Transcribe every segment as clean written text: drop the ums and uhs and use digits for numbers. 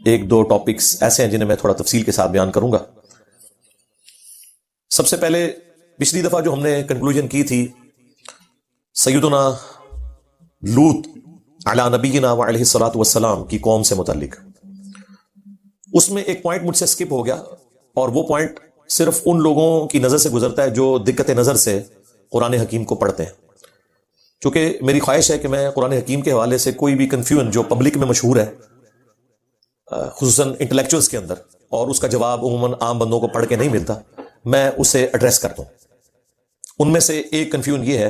ایک دو ٹاپکس ایسے ہیں جنہیں میں تھوڑا تفصیل کے ساتھ بیان کروں گا. سب سے پہلے پچھلی دفعہ جو ہم نے کنکلوژن کی تھی سیدنا لوط علی نبینا وعلیہ الصلوۃ والسلام کی قوم سے متعلق، اس میں ایک پوائنٹ مجھ سے سکپ ہو گیا، اور وہ پوائنٹ صرف ان لوگوں کی نظر سے گزرتا ہے جو دقت نظر سے قرآن حکیم کو پڑھتے ہیں. چونکہ میری خواہش ہے کہ میں قرآن حکیم کے حوالے سے کوئی بھی کنفیوژن جو پبلک میں مشہور ہے خصوصاً انٹلیکچوئلز کے اندر، اور اس کا جواب عموماً عام بندوں کو پڑھ کے نہیں ملتا، میں اسے ایڈریس کرتا ہوں. ان میں سے ایک کنفیوژن یہ ہے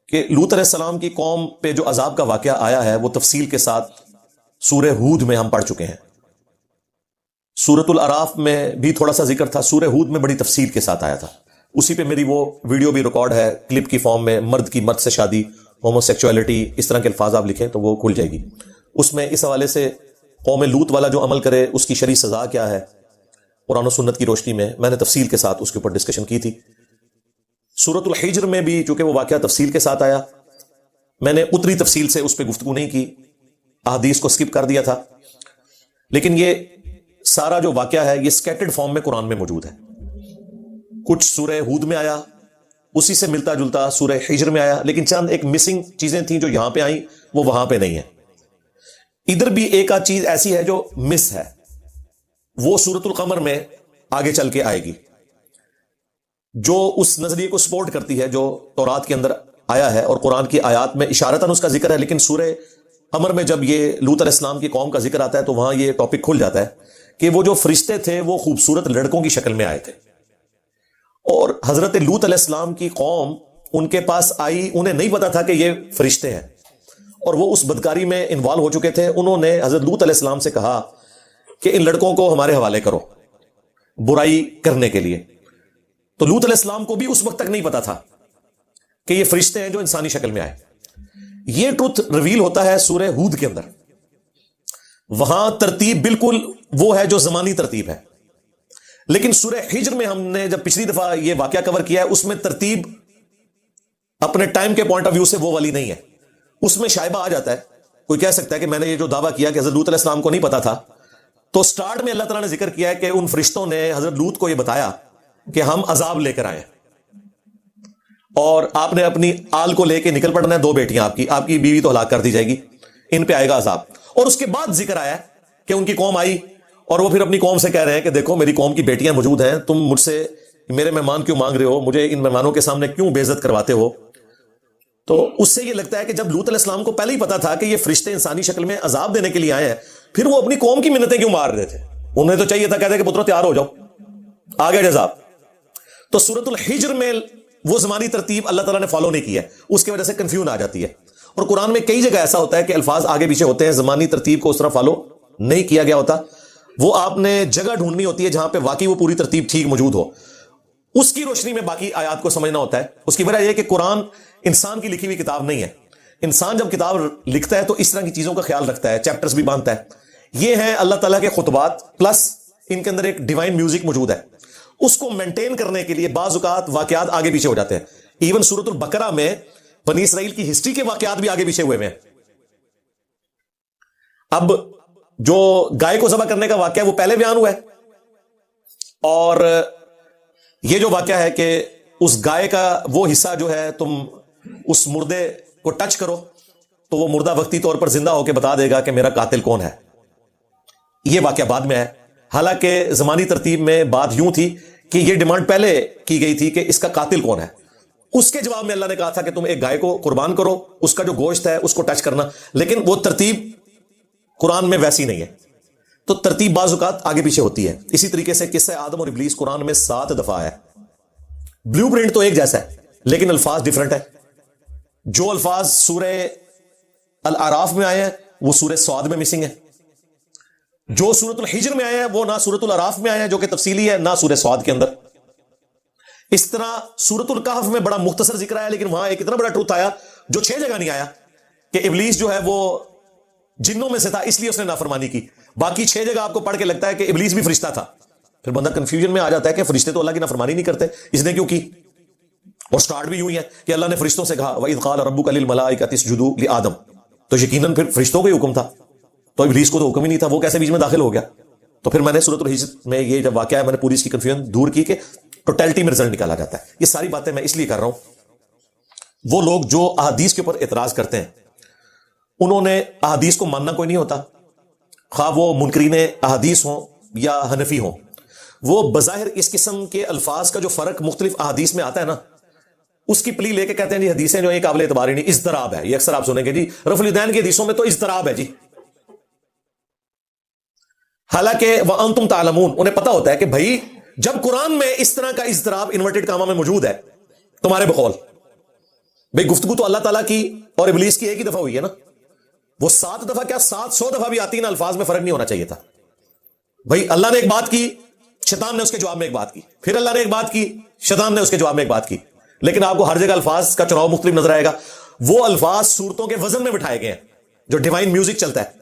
کہ لوط علیہ السلام کی قوم پہ جو عذاب کا واقعہ آیا ہے وہ تفصیل کے ساتھ سورہ ہود میں ہم پڑھ چکے ہیں. سورۃ الاعراف میں بھی تھوڑا سا ذکر تھا، سورہ ہود میں بڑی تفصیل کے ساتھ آیا تھا. اسی پہ میری وہ ویڈیو بھی ریکارڈ ہے کلپ کی فارم میں، مرد کی مرد سے شادی، ہومو سیکچولیٹی، اس طرح کے الفاظ آپ لکھیں تو وہ کھل جائے گی. اس میں اس حوالے سے قوم لوط والا جو عمل کرے اس کی شرعی سزا کیا ہے قرآن و سنت کی روشنی میں نے تفصیل کے ساتھ اس کے اوپر ڈسکشن کی تھی. سورۃ الحجر میں بھی چونکہ وہ واقعہ تفصیل کے ساتھ آیا، میں نے اتنی تفصیل سے اس پہ گفتگو نہیں کی، احادیث کو سکپ کر دیا تھا. لیکن یہ سارا جو واقعہ ہے یہ سکیٹرڈ فارم میں قرآن میں موجود ہے. کچھ سورہ ہود میں آیا، اسی سے ملتا جلتا سورہ حجر میں آیا، لیکن چند ایک مسنگ چیزیں تھیں جو یہاں پہ آئیں وہ وہاں پہ نہیں ہیں. ادھر بھی ایک آدھ چیز ایسی ہے جو مس ہے، وہ سورۃ القمر میں آگے چل کے آئے گی، جو اس نظریے کو سپورٹ کرتی ہے جو تورات کے اندر آیا ہے اور قرآن کی آیات میں اشارتاً اس کا ذکر ہے. لیکن سورہ قمر میں جب یہ لوط علیہ السلام کی قوم کا ذکر آتا ہے تو وہاں یہ ٹاپک کھل جاتا ہے کہ وہ جو فرشتے تھے وہ خوبصورت لڑکوں کی شکل میں آئے تھے، اور حضرت لوط علیہ السلام کی قوم ان کے پاس آئی، انہیں نہیں پتا تھا کہ یہ فرشتے ہیں، اور وہ اس بدکاری میں انوالو ہو چکے تھے. انہوں نے حضرت لوط علیہ السلام سے کہا کہ ان لڑکوں کو ہمارے حوالے کرو برائی کرنے کے لیے. تو لوط علیہ السلام کو بھی اس وقت تک نہیں پتا تھا کہ یہ فرشتے ہیں جو انسانی شکل میں آئے. یہ ٹروتھ ریویل ہوتا ہے سورہ ہود کے اندر. وہاں ترتیب بالکل وہ ہے جو زمانی ترتیب ہے، لیکن سورہ حجر میں ہم نے جب پچھلی دفعہ یہ واقعہ کور کیا ہے اس میں ترتیب اپنے ٹائم کے پوائنٹ آف ویو سے وہ والی نہیں ہے. اس میں شائبہ آ جاتا ہے، کوئی کہہ سکتا ہے کہ میں نے یہ جو دعویٰ کیا کہ حضرت لوط علیہ السلام کو نہیں پتا تھا، تو سٹارٹ میں اللہ تعالیٰ نے ذکر کیا ہے کہ ان فرشتوں نے حضرت لوط کو یہ بتایا کہ ہم عذاب لے کر آئے اور آپ نے اپنی آل کو لے کے نکل پڑنا ہے. 2 بیٹیاں آپ کی بیوی تو ہلاک کر دی جائے گی، ان پہ آئے گا عذاب. اور اس کے بعد ذکر آیا کہ ان کی قوم آئی اور وہ پھر اپنی قوم سے کہہ رہے ہیں کہ دیکھو میری قوم کی بیٹیاں موجود ہیں، تم مجھ سے میرے مہمان کیوں مانگ رہے ہو، مجھے ان مہمانوں کے سامنے کیوں بے عزت کرواتے ہو. تو اس سے یہ لگتا ہے کہ جب لوط علیہ السلام کو پہلے ہی پتا تھا کہ یہ فرشتے انسانی شکل میں عذاب دینے کے لیے آئے ہیں، پھر وہ اپنی قوم کی منتیں کیوں مار رہے تھے؟ انہیں تو چاہیے تھا کہتے کہ پترو تیار ہو جاؤ، آ گیا عذاب. تو سورۃ الحجر میں وہ زمانی ترتیب اللہ تعالیٰ نے فالو نہیں کی ہے، اس کی وجہ سے کنفیوژن آ جاتی ہے. اور قرآن میں کئی جگہ ایسا ہوتا ہے کہ الفاظ آگے پیچھے ہوتے ہیں، زمانی ترتیب کو اس طرح فالو نہیں کیا گیا ہوتا. وہ آپ نے جگہ ڈھونڈنی ہوتی ہے جہاں پہ واقعی وہ پوری ترتیب ٹھیک موجود ہو، اس کی روشنی میں باقی آیات کو سمجھنا ہوتا ہے. اس کی وجہ یہ کہ قرآن انسان کی لکھی ہوئی کتاب نہیں ہے. انسان جب کتاب لکھتا ہے تو اس طرح کی چیزوں کا خیال رکھتا ہے، چیپٹرز بھی باندھتا ہے. یہ ہیں اللہ تعالیٰ کے خطبات، پلس ان کے اندر ایک ڈیوائن میوزک موجود ہے. اس کو مینٹین کرنے کے لیے بعض اوقات واقعات آگے پیچھے ہو جاتے ہیں. ایون سورۃ البقرہ میں بنی اسرائیل کی ہسٹری کے واقعات بھی آگے پیچھے ہوئے ہیں. اب جو گائے کو ذبح کرنے کا واقعہ وہ پہلے بیان ہوا ہے، اور یہ جو واقعہ ہے کہ اس گائے کا وہ حصہ جو ہے تم اس مردے کو ٹچ کرو تو وہ مردہ وقتی طور پر زندہ ہو کے بتا دے گا کہ میرا قاتل کون ہے. یہ واقعہ بعد میں ہے، حالانکہ زمانی ترتیب میں بات یوں تھی کہ یہ ڈیمانڈ پہلے کی گئی تھی کہ اس کا قاتل کون ہے. اس کے جواب میں اللہ نے کہا تھا کہ تم ایک گائے کو قربان کرو، اس کا جو گوشت ہے اس کو ٹچ کرنا، لیکن وہ ترتیب قرآن میں ویسی نہیں ہے. تو ترتیب بعض اوقات آگے پیچھے ہوتی ہے. اسی طریقے سے قصہ آدم اور ابلیس قرآن میں 7 دفعہ ہے. بلیو پرنٹ تو ایک جیسا ہے لیکن الفاظ ڈیفرنٹ ہے. جو الفاظ سورہ الاعراف میں آئے ہیں وہ سورہ صاد میں مسنگ ہے، جو سورۃ الحجر میں آئے ہیں وہ نہ سورۃ الاعراف میں آئے ہیں جو کہ تفصیلی ہے، نہ سورہ صاد کے اندر. اس طرح سورۃ الکہف میں بڑا مختصر ذکر آیا، لیکن وہاں ایک اتنا بڑا ٹروتھ آیا جو 6 جگہ نہیں آیا کہ ابلیس جو ہے وہ جنوں میں سے تھا اس لیے اس نے نافرمانی کی. باقی 6 جگہ آپ کو پڑھ کے لگتا ہے کہ ابلیس بھی فرشتہ تھا. پھر بندہ کنفیوژن میں آ جاتا ہے کہ فرشتے تو اللہ کی نافرمانی نہیں کرتے، اس نے کیوں کی؟ اور سٹارٹ بھی یوں ہی ہے کہ اللہ نے فرشتوں سے کہا وَإِذْ قَالَ رَبُّكَ لِلْمَلَائِكَةِ اسْجُدُوا لِآدَمَ، تو یقیناً پھر فرشتوں کا ہی حکم تھا. تو ابلیس کو تو حکم ہی نہیں تھا، وہ کیسے بیچ میں داخل ہو گیا؟ تو پھر میں نے سورۃ الحجر میں یہ جب واقعہ ہے، میں نے پوری اس کی کنفیوژن دور کی کہ ٹوٹلٹی میں رزلٹ نکالا جاتا ہے. یہ ساری باتیں میں اس لیے کر رہا ہوں، وہ لوگ جو احادیث کے اوپر اعتراض کرتے ہیں انہوں نے احادیث کو ماننا کوئی نہیں ہوتا، خواہ وہ منکرین احادیث ہوں یا حنفی ہوں. وہ بظاہر اس قسم کے الفاظ کا جو فرق مختلف احادیث میں آتا ہے نا، اس کی پلی لے کے کہتے ہیں جی حدیثیں جو ہیں قابل اعتبار ہی نہیں، اضطراب ہے. یہ اکثر آپ سنیں گے جی رفع الیدین کی حدیثوں میں تو اضطراب ہے جی، حالانکہ وَأَنْتُمْ تَعْلَمُونَ، انہیں پتا ہوتا ہے کہ بھائی جب قرآن میں اس طرح کا اضطراب انورٹڈ کامہ میں موجود ہے تمہارے بقول، بھائی گفتگو تو اللہ تعالیٰ کی اور ابلیس کی ایک ہی دفعہ ہوئی ہے نا، وہ 7 دفعہ کیا 700 دفعہ بھی آتی نا، الفاظ میں فرق نہیں ہونا چاہیے تھا. بھائی اللہ نے ایک بات کی، شیطان نے اس کے جواب میں ایک بات کی، پھر اللہ نے ایک بات کی، شیطان نے اس کے جواب میں ایک بات کی، لیکن آپ کو ہر جگہ الفاظ کا چناؤ مختلف نظر آئے گا. وہ الفاظ صورتوں کے وزن میں بٹھائے گئے ہیں، جو ڈیوائن میوزک چلتا ہے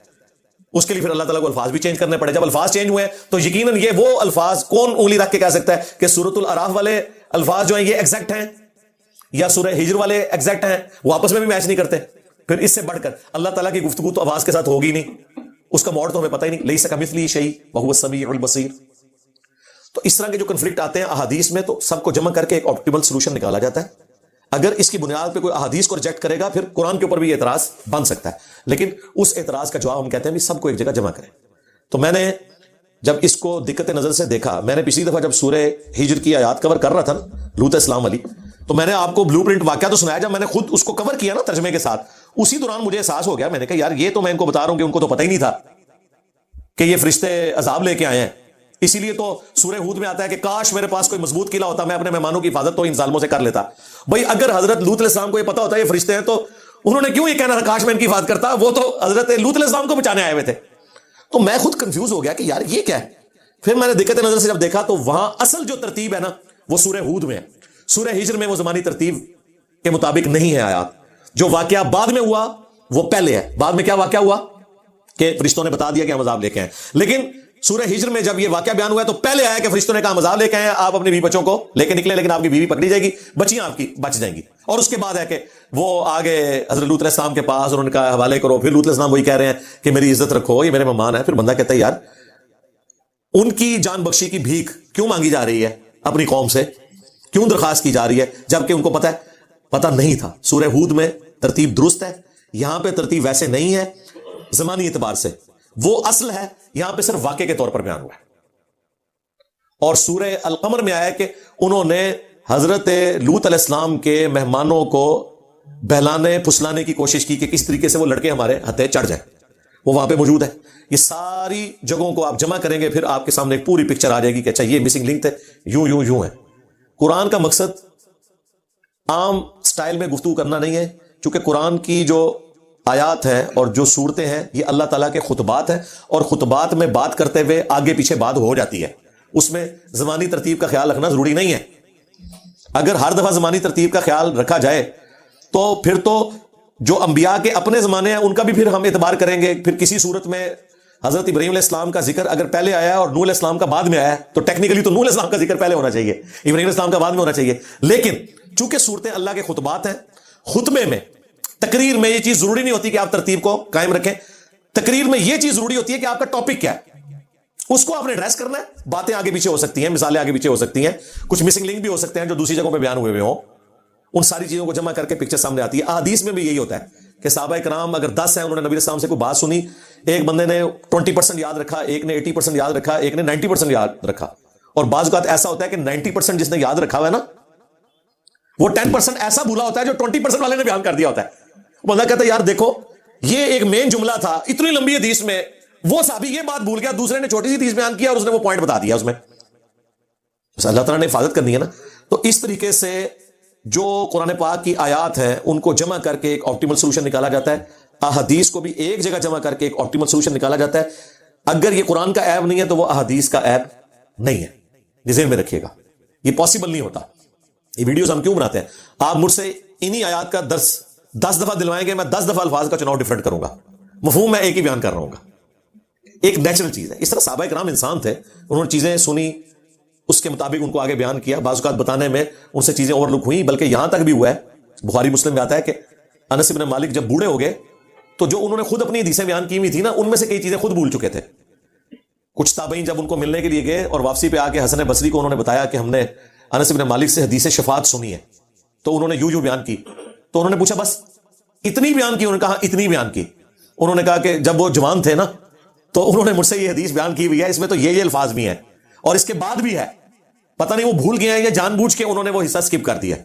اس کے لیے پھر اللہ تعالیٰ کو الفاظ بھی چینج کرنے پڑے. جب الفاظ چینج ہوئے تو یقیناً یہ وہ الفاظ کون انگلی رکھ کے کہہ سکتا ہے کہ سورۃ الاعراف والے الفاظ جو ہیں یہ ایگزیکٹ ہیں یا سورہ ہجر والے ایگزیکٹ ہیں؟ وہ آپس میں بھی میچ نہیں کرتے. پھر اس سے بڑھ کر اللہ تعالیٰ کی گفتگو تو آواز کے ساتھ ہوگی نہیں، اس کا موڈ تو ہمیں پتہ ہی نہیں، لیس کمثلہ شیء وہو السمیع البصیر. تو اس طرح کے جو کنفلکٹ آتے ہیں احادیث میں، تو سب کو جمع کر کے ایک آپٹیمل سولوشن نکالا جاتا ہے. اگر اس کی بنیاد پہ کوئی احادیث کو ریجیکٹ کرے گا پھر قرآن کے اوپر بھی اعتراض بن سکتا ہے، لیکن اس اعتراض کا جواب ہم کہتے ہیں بھی سب کو ایک جگہ جمع کریں. تو میں نے جب اس کو دقت نظر سے دیکھا، میں نے پچھلی دفعہ جب سورہ ہجر کی آیات کور کر رہا تھا نا، لوط اسلام والی، تو میں نے آپ کو بلو پرنٹ واقعہ تو سنایا. جب میں نے خود اس کو کور کیا نا ترجمے کے ساتھ، اسی دوران مجھے احساس ہو گیا، میں نے کہا یار یہ تو میں ان کو بتا رہا ہوں کہ ان کو تو پتہ ہی نہیں تھا کہ یہ فرشتے عذاب لے کے آئے ہیں. اسی لیے تو سورہ ہود میں آتا ہے کہ کاش میرے پاس کوئی مضبوط قلعہ ہوتا، میں اپنے مہمانوں کی حفاظت تو ان ظالموں سے کر لیتا. بھائی اگر حضرت لوط علیہ السلام کو یہ پتا ہوتا ہے یہ فرشتے ہیں، تو انہوں نے کیوں یہ کہنا تھا کاش میں ان کی حفاظت کرتا؟ وہ تو حضرت لوط علیہ السلام کو بچانے آئے ہوئے تھے. تو میں خود کنفیوز ہو گیا کہ یار یہ کیا ہے. پھر میں نے دقت نظر سے جب دیکھا تو وہاں اصل جو ترتیب ہے نا وہ سورہ ہود میں ہے. سورہ ہجر میں وہ زمانی ترتیب کے مطابق نہیں ہے آیات. جو واقعہ بعد میں ہوا وہ پہلے ہے. بعد میں کیا واقعہ ہوا کہ فرشتوں نے بتا دیا کہ ہم عذاب لے کے آئے، لیکن سورہ ہجر میں جب یہ واقعہ بیان ہوا ہے تو پہلے آیا کہ فرشتوں نے کہا ہم عذاب لے کے آئے، آپ اپنے بیوی بچوں کو لے کے نکلے، لیکن آپ کی بیوی پکڑی جائے گی، بچیاں آپ کی بچ جائیں گی. اور اس کے بعد ہے کہ وہ آگے حضرت لوط علیہ السلام کے پاس، انہوں نے کہا حوالے کرو. پھر لوط علیہ السلام وہی کہہ رہے ہیں کہ میری عزت رکھو، یہ میرے مہمان ہیں. پھر بندہ کہتا ہے یار ان کی جان بخشی کی بھیک کیوں مانگی جا رہی ہے اپنی قوم سے، کیوں درخواست کی جا رہی ہے جبکہ ان کو پتہ نہیں تھا. سورہ ہود میں ترتیب درست ہے، یہاں پہ ترتیب ویسے نہیں ہے زمانی اعتبار سے، وہ اصل ہے، یہاں پہ صرف واقعے کے طور پر بیان ہوا ہے. اور سورہ القمر میں آیا ہے کہ انہوں نے حضرت لوط علیہ السلام کے مہمانوں کو بہلانے پھسلانے کی کوشش کی کہ کس طریقے سے وہ لڑکے ہمارے ہتھے چڑھ جائیں. وہ وہاں پہ موجود ہے. یہ ساری جگہوں کو آپ جمع کریں گے پھر آپ کے سامنے ایک پوری پکچر آ جائے گی کہ اچھا یہ مسنگ لنک تھے، یوں ہے. قرآن کا مقصد عام سٹائل میں گفتگو کرنا نہیں ہے، چونکہ قرآن کی جو آیات ہیں اور جو صورتیں ہیں یہ اللہ تعالیٰ کے خطبات ہیں، اور خطبات میں بات کرتے ہوئے آگے پیچھے بات ہو جاتی ہے. اس میں زمانی ترتیب کا خیال رکھنا ضروری نہیں ہے. اگر ہر دفعہ زمانی ترتیب کا خیال رکھا جائے تو پھر تو جو انبیاء کے اپنے زمانے ہیں ان کا بھی پھر ہم اعتبار کریں گے. پھر کسی صورت میں حضرت ابراہیم علیہ السلام کا ذکر اگر پہلے آیا اور نوح علیہ السلام کا بعد میں آیا تو ٹیکنیکلی تو نوح علیہ السلام کا ذکر پہلے ہونا چاہیے، ابراہیم علیہ السلام کا بعد میں ہونا چاہیے. لیکن چونکہ صورتیں اللہ کے خطبات ہیں، خطبے میں تقریر میں یہ چیز ضروری نہیں ہوتی کہ آپ ترتیب کو قائم رکھیں. تقریر میں یہ چیز ضروری ہوتی ہے کہ آپ کا ٹاپک کیا ہے، اس کو آپ نے ایڈریس کرنا ہے. باتیں آگے پیچھے ہو سکتی ہیں، مثالیں آگے پیچھے ہو سکتی ہیں، کچھ مسنگ لنک بھی ہو سکتے ہیں جو دوسری جگہوں پہ بیان ہوئے ہوں. ان ساری چیزوں کو جمع کر کے پکچر سامنے آتی ہے. احادیث میں بھی یہی ہوتا ہے کہ صحابہ کرام اگر 10 ہیں، انہوں نے نبی علیہ السلام سے کوئی بات سنی، ایک بندے نے 20% یاد رکھا، ایک نے 80% یاد رکھا، ایک نے 90% یاد رکھا. اور بعض اوقات ایسا ہوتا ہے کہ 90% جس نے یاد رکھا ہوا ہے نا وہ 10% ایسا بھولا ہوتا ہے جو 20% والے نے بیان کر دیا ہوتا ہے. بندہ کہتا ہے یار دیکھو یہ ایک مین جملہ تھا اتنی لمبی حدیث میں، وہ صحابی یہ بات بھول گیا، دوسرے نے چھوٹی سی حدیث بیان کیا اور اس نے وہ پوائنٹ بتا دیا اس میں. بس اللہ تعالیٰ نے حفاظت کرنی ہے نا. تو اس طریقے سے جو قرآن پاک کی آیات ہیں ان کو جمع کر کے ایک آپٹیمل سولوشن نکالا جاتا ہے. احادیث کو بھی ایک جگہ جمع کر کے ایک آپٹیمل سولوشن نکالا جاتا ہے. اگر یہ قرآن کا عیب نہیں ہے تو وہ احادیث کا عیب نہیں ہے. یہ ذہن میں رکھیے گا، یہ پاسبل نہیں ہوتا. یہ ویڈیوز ہم کیوں بناتے ہیں؟ آپ مجھ سے انہی آیات کا درس 10 دفعہ دلوائیں گے، میں 10 دفعہ الفاظ کا چناؤ ڈیفرنٹ کروں گا، مفہوم میں ایک ہی بیان کر رہا ہوں گا. ایک نیچرل چیز ہے. اس طرح صحابہ کرام انسان تھے، انہوں نے چیزیں سنی، اس کے مطابق ان کو آگے بیان کیا. بعض اوقات بتانے میں ان سے چیزیں اوور لک ہوئی، بلکہ یہاں تک بھی ہوا ہے، بخاری مسلم میں آتا ہے کہ انس بن مالک جب بوڑھے ہو گئے تو جو انہوں نے خود اپنی حدیثیں بیان کی ہوئی تھی نا، ان میں سے کئی چیزیں خود بھول چکے تھے. کچھ تابعین جب ان کو ملنے کے لیے گئے اور واپسی پہ آ کے حسن بصری کو انہوں نے بتایا کہ ہم نے انس بن مالک سے حدیث شفاعت سنی ہے، تو انہوں نے یوں بیان کی. تو انہوں نے پوچھا بس اتنی بیان کی؟ انہوں نے کہا اتنی بیان کی. انہوں نے کہا کہ جب وہ جوان تھے نا تو انہوں نے مجھ سے یہ حدیث بیان کی ہوئی ہے، اس میں تو یہ الفاظ بھی ہیں اور اس کے بعد بھی ہے. پتہ نہیں وہ بھول گئے ہیں یا جان بوجھ کے انہوں نے وہ حصہ سکپ کر دیا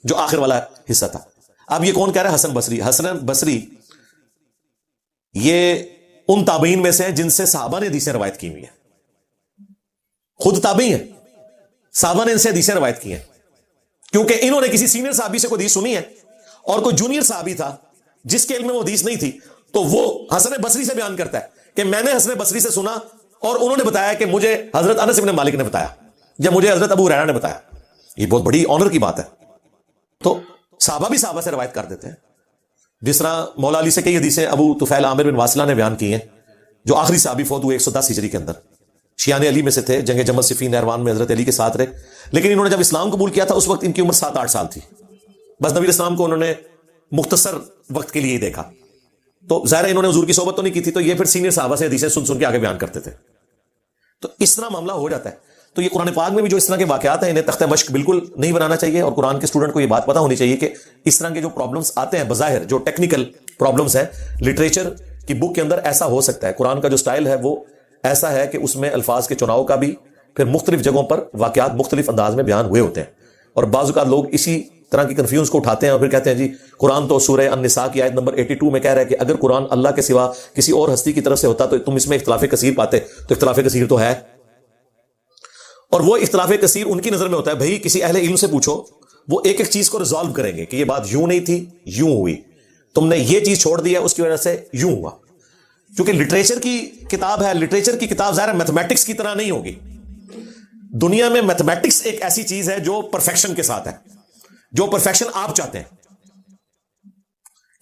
جو آخر والا حصہ تھا. اب یہ کون کہہ رہا ہے؟ حسن بصری. حسن بصری یہ ان تابعین میں سے ہیں جن سے صحابہ نے حدیثیں روایت کی ہوئی ہیں. خود تابعی ہیں، صحابہ نے ان سے حدیثیں روایت کی ہیں، کیونکہ انہوں نے کسی سینئر صحابی سے کوئی حدیث سنی ہے اور کوئی جونیئر صحابی تھا جس کے علم میں وہ حدیث نہیں تھی، تو وہ حسن بصری سے بیان کرتا ہے کہ میں نے حسن بصری سے سنا اور انہوں نے بتایا کہ مجھے حضرت انس بن مالک نے بتایا یا مجھے حضرت ابو ہریرہ نے بتایا. یہ بہت بڑی آنر کی بات ہے. تو صحابہ بھی صحابہ سے روایت کر دیتے ہیں. جس طرح مولا علی سے کئی حدیثیں ابو طفیل عامر بن واصلہ نے بیان کی ہیں، جو آخری صحابی فوت ہوئے 110 ہجری کے اندر، شیعان علی میں سے تھے، جنگ جمل صفین نہروان میں حضرت علی کے ساتھ رہے. لیکن انہوں نے جب اسلام قبول کیا تھا اس وقت ان کی عمر 7-8 سال تھی. بس نبی اسلام کو انہوں نے مختصر وقت کے لیے ہی دیکھا، تو ظاہر انہوں نے حضور کی صحبت تو نہیں کی تھی، تو یہ پھر سینئر صحابہ سے حدیثیں سن کے آگے بیان کرتے تھے. تو اس طرح معاملہ ہو جاتا ہے. تو یہ قرآن پاک میں بھی جو اس طرح کے واقعات ہیں انہیں تختہ مشق بالکل نہیں بنانا چاہیے، اور قرآن کے اسٹوڈنٹ کو یہ بات پتہ ہونی چاہیے کہ اس طرح کے جو پرابلمز آتے ہیں بظاہر جو ٹیکنیکل پرابلمز ہیں، لٹریچر کی بک کے اندر ایسا ہو سکتا ہے. قرآن کا جو سٹائل ہے وہ ایسا ہے کہ اس میں الفاظ کے چناؤ کا بھی پھر مختلف جگہوں پر واقعات مختلف انداز میں بیان ہوئے ہوتے ہیں، اور بعض اوقات لوگ اسی طرح کی کنفیوز کو اٹھاتے ہیں اور پھر کہتے ہیں جی قرآن تو سورہ النساء کی آیت نمبر 82 میں کہہ رہا ہے کہ اگر قرآن اللہ کے سوا کسی اور ہستی کی طرف سے ہوتا تو تم اس میں اختلاف کثیر پاتے. تو اختلاف کثیر تو ہے، اور وہ اختلاف کثیر ان کی نظر میں ہوتا ہے بھئی کسی اہل علم سے پوچھو، وہ ایک ایک چیز کو ریزالو کریں گے کہ یہ بات یوں نہیں تھی، یوں ہوئی، تم نے یہ چیز چھوڑ دی ہے اس کی وجہ سے یوں ہوا. کیونکہ لٹریچر کی کتاب ہے، لٹریچر کی کتاب ظاہر میتھمیٹکس کی طرح نہیں ہوگی. دنیا میں میتھمیٹکس ایک ایسی چیز ہے جو پرفیکشن کے ساتھ ہے، جو پرفیکشن آپ چاہتے ہیں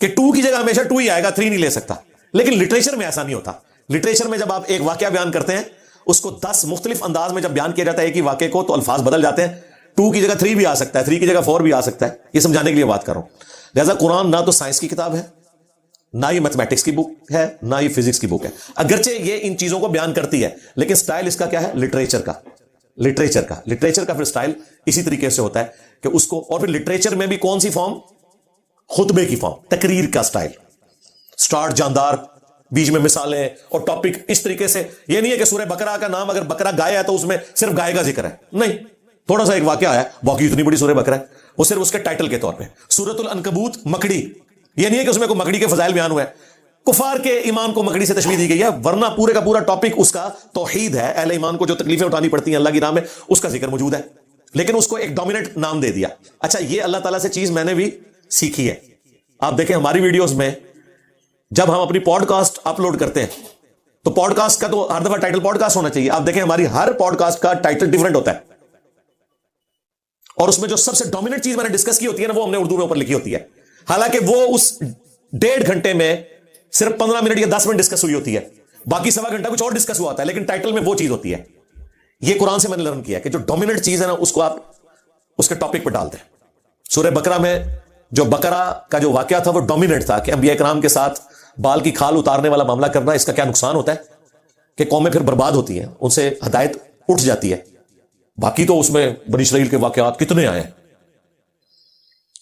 کہ 2 کی جگہ ہمیشہ 2 ہی آئے گا، 3 نہیں لے سکتا. لیکن لٹریچر میں ایسا نہیں ہوتا. لٹریچر میں جب آپ ایک واقعہ بیان کرتے ہیں اس کو 10 مختلف انداز میں جب بیان کیا جاتا ہے ایک ہی واقعے کو، تو الفاظ بدل جاتے ہیں. 2 کی جگہ 3 بھی آ سکتا ہے، 3 کی جگہ 4 بھی آ سکتا ہے. یہ سمجھانے کے لیے بات کر رہا ہوں. لہذا قرآن نہ تو سائنس کی کتاب ہے، نہ یہ میتھمیٹکس کی بک ہے، نہ یہ فزکس کی بک ہے. اگرچہ یہ ان چیزوں کو بیان کرتی ہے لیکن سٹائل اس کا کیا ہے؟ لٹریچر کا. لٹریچر کا پھر سٹائل اسی طریقے سے ہوتا ہے کہ اس کو، اور پھر لٹریچر میں بھی کون سی فارم؟ خطبے کی فارم، تقریر کا سٹائل، سٹارٹ جاندار، بیچ میں مثالیں اور ٹاپک. اس طریقے سے یہ نہیں ہے کہ سورہ بقرہ کا نام اگر بقرہ گائے ہے تو اس میں صرف گائے کا ذکر ہے، نہیں، تھوڑا سا ایک واقعہ ہے، باقی اتنی بڑی سورہ بقرہ ہے، وہ صرف اس کے ٹائٹل کے طور پہ. سورۃ العنکبوت مکڑی، یہ نہیں ہے کہ اس میں کوئی مکڑی کے فضائل بیان ہوئے ہیں، کفار کے ایمان کو مکڑی سے تشبیہ دی گئی ہے، ورنہ پورے کا پورا ٹاپک اس کا توحید ہے. اہل ایمان کو جو تکلیفیں اٹھانی پڑتی ہیں اللہ کی راہ میں اس کا ذکر موجود ہے، لیکن اس کو ایک ڈومیننٹ نام دے دیا. اچھا، یہ اللہ تعالیٰ سے چیز میں نے بھی سیکھی ہے. آپ دیکھیں ہماری ویڈیوز میں جب ہم اپنی پوڈ کاسٹ اپلوڈ کرتے ہیں تو پوڈ کاسٹ کا تو ہر دفعہ ٹائٹل پوڈ کاسٹ ہونا چاہیے. آپ دیکھیں ہماری ہر پوڈ کاسٹ کا ٹائٹل ڈیفرنٹ ہوتا ہے، اور اس میں جو سب سے ڈومیننٹ چیز میں نے ڈسکس کی ہوتی ہے نا وہ ہم نے اردو میں اوپر لکھی ہوتی ہے، حالانکہ وہ اس 1.5 گھنٹے میں صرف 15 منٹ یا 10 منٹ ڈسکس ہوئی ہوتی ہے، باقی سوا گھنٹہ کچھ اور ڈسکس ہوا ہوتا ہے، لیکن ٹائٹل میں وہ چیز ہوتی ہے. یہ قرآن سے میں نے لرن کیا کہ جو ڈومیننٹ چیز ہے نا اس کو آپ اس کے ٹاپک پہ ڈال دیں. سورہ بقرہ میں جو بقرہ کا جو واقعہ تھا وہ ڈومیننٹ تھا کہ انبیاء کرام کے ساتھ بال کی کھال اتارنے والا معاملہ کرنا، اس کا کیا نقصان ہوتا ہے کہ قومیں پھر برباد ہوتی ہیں، ان سے ہدایت اٹھ جاتی ہے. باقی تو اس میں بنی اسرائیل کے واقعات کتنے آئے ہیں،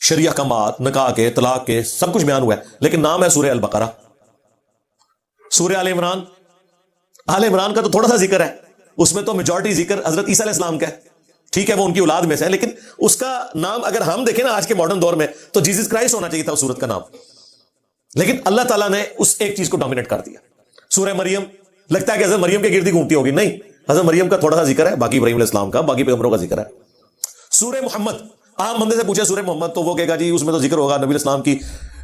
شرعی احکامات، نکاح کے، طلاق کے، سب کچھ بیان ہوا ہے، لیکن نام ہے سورہ البقرہ. سورہ آل عمران، آل عمران کا تو تھوڑا سا ذکر ہے، اس میں تو میجورٹی ذکر حضرت عیسیٰ علیہ السلام کا ہے. ٹھیک ہے وہ ان کی اولاد میں سے ہے، لیکن اس کا نام اگر ہم دیکھیں نا آج کے ماڈرن دور میں تو جیزس کرائسٹ ہونا چاہیے تھا اس سورت کا نام، لیکن اللہ تعالیٰ نے اس ایک چیز کو ڈومینیٹ کر دیا. سورہ مریم، لگتا ہے کہ حضرت مریم کے گرد ہی گھومتی ہوگی، نہیں، حضرت مریم کا تھوڑا سا ذکر ہے، باقی ابراہیم علیہ السلام کا، باقی پیغمبروں کا ذکر ہے. سورہ محمد، عام بندے سے پوچھے سورہ محمد تو وہ کہے گا جی اس میں تو ذکر ہوگا نبی علیہ السلام کی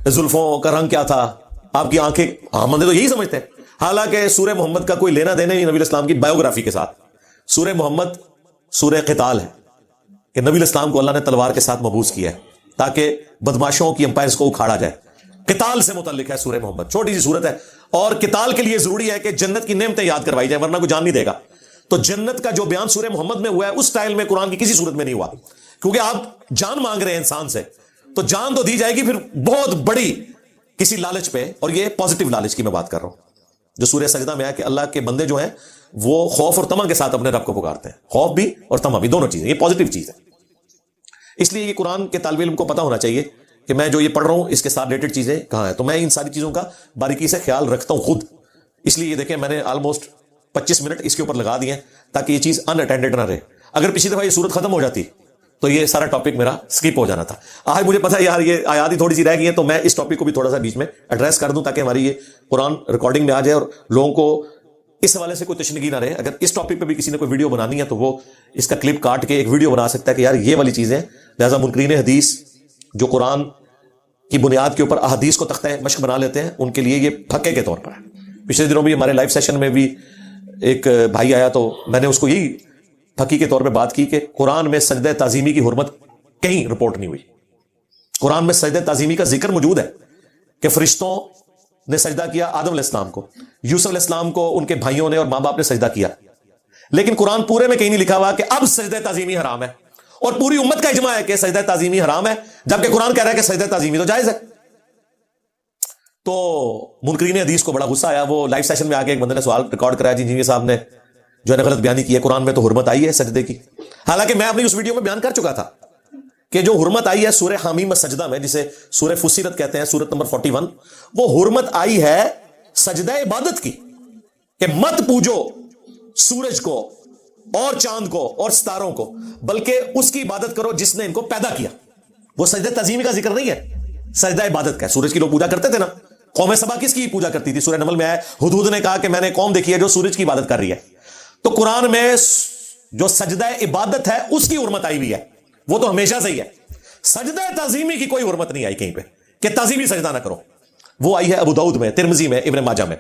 زلفوں کا رنگ کیا تھا، آپ کی آنکھیں، عام بندے تو یہی سمجھتے ہیں، حالانکہ سورہ محمد کا کوئی لینا دینا نہیں نبی علیہ السلام کی بایوگرافی کے ساتھ. سورہ محمد سورہ قتال ہے کہ نبی علیہ السلام کو اللہ نے تلوار کے ساتھ مبعوث کیا ہے تاکہ بدماشوں کی امپائرز کو اکھاڑا جائے. قتال سے متعلق ہے سورہ محمد، چھوٹی سی سورت ہے، اور قتال کے لیے ضروری ہے کہ جنت کی نعمتیں یاد کروائی جائیں ورنہ کوئی جان نہیں دے گا. تو جنت کا جو بیان سورہ محمد میں ہوا ہے اس سٹائل میں قرآن کی کسی صورت میں نہیں ہوا، کیونکہ آپ جان مانگ رہے ہیں انسان سے تو جان تو دی جائے گی، پھر بہت بڑی کسی لالچ پہ، اور یہ پازیٹیو لالچ کی میں بات کر رہا ہوں جو سورہ سجدہ میں ہے کہ اللہ کے بندے جو ہیں وہ خوف اور طمع کے ساتھ اپنے رب کو پکارتے ہیں، خوف بھی اور طمع بھی، دونوں چیزیں، یہ پازیٹیو چیز ہے۔ اس لیے یہ قرآن کے طالب علم کو پتا ہونا چاہیے کہ میں جو یہ پڑھ رہا ہوں اس کے ساتھ ریلیٹڈ چیزیں کہاں ہیں، تو میں ان ساری چیزوں کا باریکی سے خیال رکھتا ہوں خود۔ اس لیے یہ دیکھیں میں نے آلموسٹ 25 منٹ اس کے اوپر لگا دیے ہیں تاکہ یہ چیز ان اٹینڈڈ نہ رہے۔ اگر پچھلی دفعہ یہ صورت ختم ہو جاتی تو یہ سارا ٹاپک میرا سکپ ہو جانا تھا۔ آج مجھے پتا یار یہ آیات ہی تھوڑی سی رہ گئی ہیں، تو میں اس ٹاپک کو بھی تھوڑا سا بیچ میں ایڈریس کر دوں تاکہ ہماری یہ قرآن ریکارڈنگ میں آ جائے اور لوگوں کو اس حوالے سے کوئی تشنگی نہ رہے۔ اگر اس ٹاپک پہ بھی کسی نے کوئی ویڈیو بنانی ہے تو وہ اس کا کلپ کاٹ کے ایک ویڈیو بنا سکتا ہے کہ یار یہ والی چیزیں، لہٰذا منکرین حدیث جو قرآن کی بنیاد کے اوپر احادیث کو تختہ مشق بنا لیتے ہیں ان کے لیے یہ پھکے کے طور پر ہے۔ پچھلے دنوں بھی ہمارے لائیو سیشن میں بھی ایک بھائی آیا تو میں نے اس کو یہی پھکی کے طور پہ بات کی کہ قرآن میں سجدہ تعظیمی کی حرمت کہیں رپورٹ نہیں ہوئی۔ قرآن میں سجدہ تعظیمی کا ذکر موجود ہے کہ فرشتوں نے سجدہ کیا آدم علیہ السلام کو، یوسف علیہ السلام کو ان کے بھائیوں نے اور ماں باپ نے سجدہ کیا، لیکن قرآن پورے میں کہیں نہیں لکھا ہوا کہ اب سجدہ تعظیمی حرام ہے، اور پوری امت کا اجماع ہے کہ سجدہ تعظیمی حرام ہے، جبکہ قرآن کہہ رہا ہے کہ سجدہ تعظیمی تو جائز ہے۔ تو منکرین حدیث کو بڑا غصہ آیا، وہ لائیو سیشن میں آ کے ایک بندے نے سوال ریکارڈ کرایا، جی صاحب نے جو ہے غلط بیانی کی ہے، قرآن میں تو حرمت آئی ہے سجدے کی، حالانکہ میں اپنی اس ویڈیو میں بیان کر چکا تھا کہ جو حرمت آئی ہے سورہ حمیم السجدہ میں، جسے سورہ فصیلت کہتے ہیں، سورت نمبر 41، وہ حرمت آئی ہے سجدہ عبادت کی، کہ مت پوجو سورج کو اور چاند کو اور ستاروں کو، بلکہ اس کی عبادت کرو جس نے ان کو پیدا کیا۔ وہ سجدہ تعظیمی کا ذکر نہیں ہے، سجدہ عبادت کا ہے۔ سورج کی لوگ پوجا کرتے تھے نا، قوم سبا کس کی پوجا کرتی تھی؟ سورہ نمل میں آیا ہدہد نے کہا کہ میں نے قوم دیکھی ہے جو سورج کی عبادت کر رہی ہے۔ تو قرآن میں جو سجدہ عبادت ہے اس کی حرمت آئی ہوئی ہے، وہ تو ہمیشہ سے ہی ہے۔ سجدہ تعظیمی کی کوئی حرمت نہیں آئی کہیں پہ کہ تعظیمی سجدہ نہ کرو۔ وہ آئی ہے ابو داؤد میں، ترمذی میں، ابن ماجہ میں،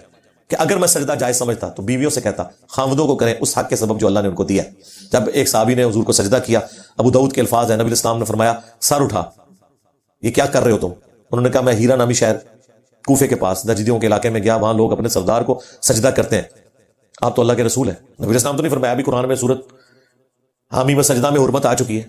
کہ اگر میں سجدہ جائز سمجھتا تو بیویوں سے کہتا خاوندوں کو کریں اس حق کے سبب جو اللہ نے ان کو دیا۔ جب ایک صحابی نے حضور کو سجدہ کیا، ابو داؤد کے الفاظ ہیں، نبی الاسلام نے فرمایا سر اٹھا، یہ کیا کر رہے ہو تم؟ انہوں نے کہا میں ہیرا نامی شہر کوفے کے پاس نجدیوں کے علاقے میں گیا، وہاں لوگ اپنے سردار کو سجدہ کرتے ہیں، آپ تو اللہ کے رسول ہیں۔ نبی الاسلام تو نہیں فرمایا، ابھی قرآن میں سورت حمیم السجدہ میں حرمت آ چکی ہے۔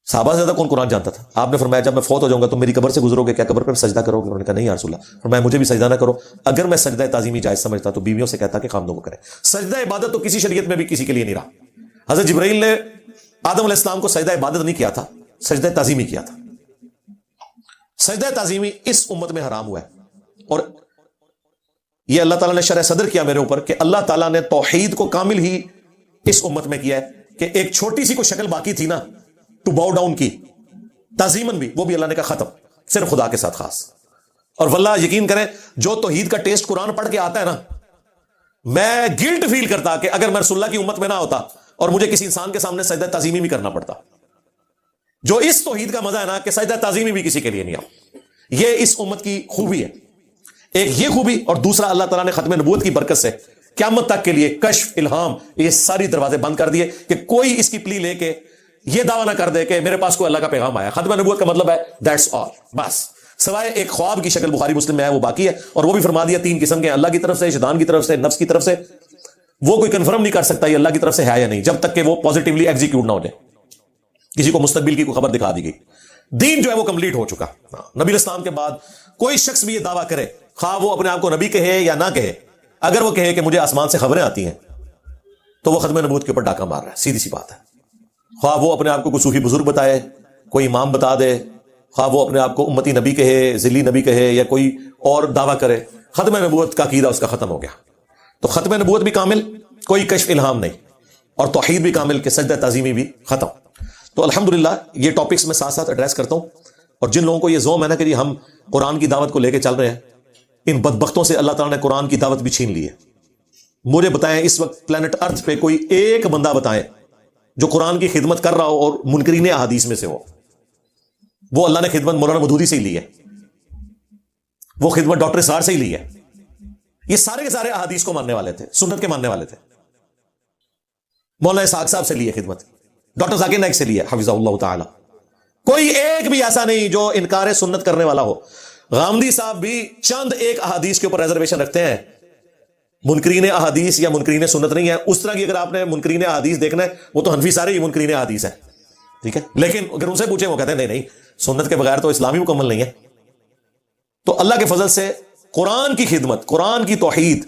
صحابہ سے زیادہ کون قرآن جانتا تھا؟ آپ نے فرمایا جب میں فوت ہو جاؤں گا تو میری قبر سے گزرو گے، کیا قبر پہ سجدہ کرو گے؟ انہوں نے کہا نہیں یا رسول اللہ۔ فرمایا مجھے بھی سجدہ نہ کرو، اگر میں سجدہ تعظیمی جائز سمجھتا تو بیویوں سے کہتا کہ خاوندوں کو کریں۔ سجدہ عبادت تو کسی شریعت میں بھی کسی کے لیے نہیں رہا۔ حضرت جبرائیل نے آدم علیہ السلام کو سجدہ عبادت نہیں کیا تھا، سجدہ تعظیمی کیا تھا۔ سجدہ تعظیمی اس امت میں حرام ہوا ہے، اور یہ اللہ تعالیٰ نے شرح صدر کیا میرے اوپر کہ اللہ تعالیٰ نے توحید کو کامل ہی اس امت میں کیا ہے، کہ ایک چھوٹی سی کوئی شکل باقی تھی نا ٹو باؤ ڈاؤن کی تعظیمن بھی، وہ بھی اللہ نے کہا ختم، صرف خدا کے ساتھ خاص۔ اور واللہ یقین کریں جو توحید کا ٹیسٹ قرآن پڑھ کے آتا ہے نا، میں گلٹ فیل کرتا کہ اگر میں رسول اللہ کی امت میں نہ ہوتا اور مجھے کسی انسان کے سامنے سجدہ تعظیمی بھی کرنا پڑتا۔ جو اس توحید کا مزہ ہے نا کہ سجدہ تعظیمی بھی کسی کے لیے نہیں آؤ، یہ اس امت کی خوبی ہے۔ ایک یہ خوبی، اور دوسرا اللہ تعالیٰ نے ختم نبوت کی برکت سے قیامت تک کے لیے کشف، الہام، یہ ساری دروازے بند کر دیے کہ کوئی اس کی پلی لے کے یہ دعویٰ نہ کر دے کہ میرے پاس کوئی اللہ کا پیغام آیا۔ ختم نبوت کا مطلب ہے دیٹس آل، بس، سوائے ایک خواب کی شکل بخاری مسلم میں ہے وہ باقی ہے، اور وہ بھی فرما دیا 3 قسم کے، اللہ کی طرف سے، شیطان کی طرف سے، نفس کی طرف سے۔ وہ کوئی کنفرم نہیں کر سکتا یہ اللہ کی طرف سے ہے یا نہیں جب تک کہ وہ پازیٹیولی ایگزیکیوٹ نہ ہو جائے، کسی کو مستقبل کی کوئی خبر دکھا دی گئی۔ دین جو ہے وہ کمپلیٹ ہو چکا۔ نبی اسلام کے بعد کوئی شخص بھی یہ دعویٰ کرے، خواہ وہ اپنے آپ کو نبی کہے یا نہ کہے، اگر وہ کہے کہ مجھے آسمان سے خبریں آتی ہیں تو وہ ختم نبوت کے اوپر ڈاکہ مار رہا ہے، سیدھی سی بات ہے۔ خواہ وہ اپنے آپ کو کوئی صوفی بزرگ بتائے، کوئی امام بتا دے، خواہ وہ اپنے آپ کو امتی نبی کہے، ذلی نبی کہے، یا کوئی اور دعویٰ کرے، ختم نبوت کا عقیدہ اس کا ختم ہو گیا۔ تو ختم نبوت بھی کامل، کوئی کشف الہام نہیں، اور توحید بھی کامل کہ سجدہ تعظیمی بھی ختم۔ تو الحمدللہ یہ ٹاپکس میں ساتھ ساتھ ایڈریس کرتا ہوں، اور جن لوگوں کو یہ زوم ہے نا کہ جی ہم قرآن کی دعوت کو لے کے چل رہے ہیں، ان بدبختوں سے اللہ تعالیٰ نے قرآن کی دعوت بھی چھین لی ہے۔ مجھے بتائیں اس وقت پلانٹ ارتھ پہ کوئی ایک بندہ بتائیں جو قرآن کی خدمت کر رہا ہو اور منکرین احادیث میں سے ہو۔ وہ اللہ نے خدمت مولانا مودودی سے ہی لی ہے، وہ خدمت ڈاکٹر اسرار سے ہی لی ہے۔ یہ سارے کے سارے احادیث کو ماننے والے تھے، سنت کے ماننے والے تھے۔ مولانا اسحاق صاحب سے لی ہے خدمت، ڈاکٹر ذاکر نائک سے لی ہے حفظہ اللہ تعالی۔ کوئی ایک بھی ایسا نہیں جو انکار سنت کرنے والا ہو۔ غامدی صاحب بھی چند ایک احادیث کے اوپر ریزرویشن رکھتے ہیں، منکرین احادیث یا منکرین سنت نہیں ہے۔ اس طرح کی اگر آپ نے منکرین احادیث دیکھنا ہے، وہ تو حنفی سارے ہی منکرین احادیث ہیں، ٹھیک ہے، لیکن اگر ان سے پوچھیں وہ کہتے ہیں نہیں نہیں، سنت کے بغیر تو اسلامی مکمل نہیں ہے۔ تو اللہ کے فضل سے قرآن کی خدمت، قرآن کی توحید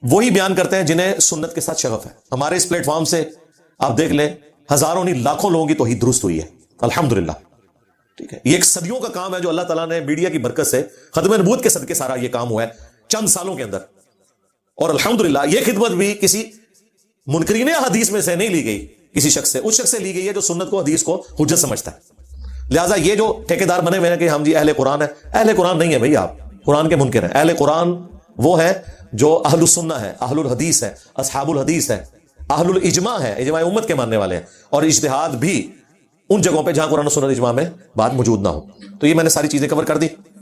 وہی بیان کرتے ہیں جنہیں سنت کے ساتھ شغف ہے. ہمارے اس پلیٹ فارم سے آپ دیکھ لیں ہزاروں نہیں لاکھوں لوگوں کی توحید درست ہوئی ہے الحمدللہ. ٹھیک ہے، یہ ایک صدیوں کا کام ہے جو اللہ تعالیٰ نے میڈیا کی برکت سے، ختم نبوت کے صدقے سارا یہ کام ہوا ہے چند سالوں کے اندر. اور الحمدللہ یہ خدمت بھی کسی منکرین حدیث میں سے نہیں لی گئی، کسی شخص سے، اس شخص سے لی گئی ہے جو سنت کو، حدیث کو حجت سمجھتا ہے. لہٰذا یہ جو ٹھیکیدار بنے ہوئے ہیں کہ ہم جی اہل قرآن ہے، اہل قرآن نہیں ہے بھائی، آپ قرآن کے منکر ہیں. اہل قرآن وہ ہے جو اہل السنہ ہے، اہل الحدیث ہے، اصحاب الحدیث ہے، اہل الاجماع ہے، اجماع امت کے ماننے والے ہیں. اور اجتہاد بھی ان جگہوں پہ جہاں قرآن و سنت اجماع میں بات موجود نہ ہو. تو یہ میں نے ساری چیزیں کور کر دی.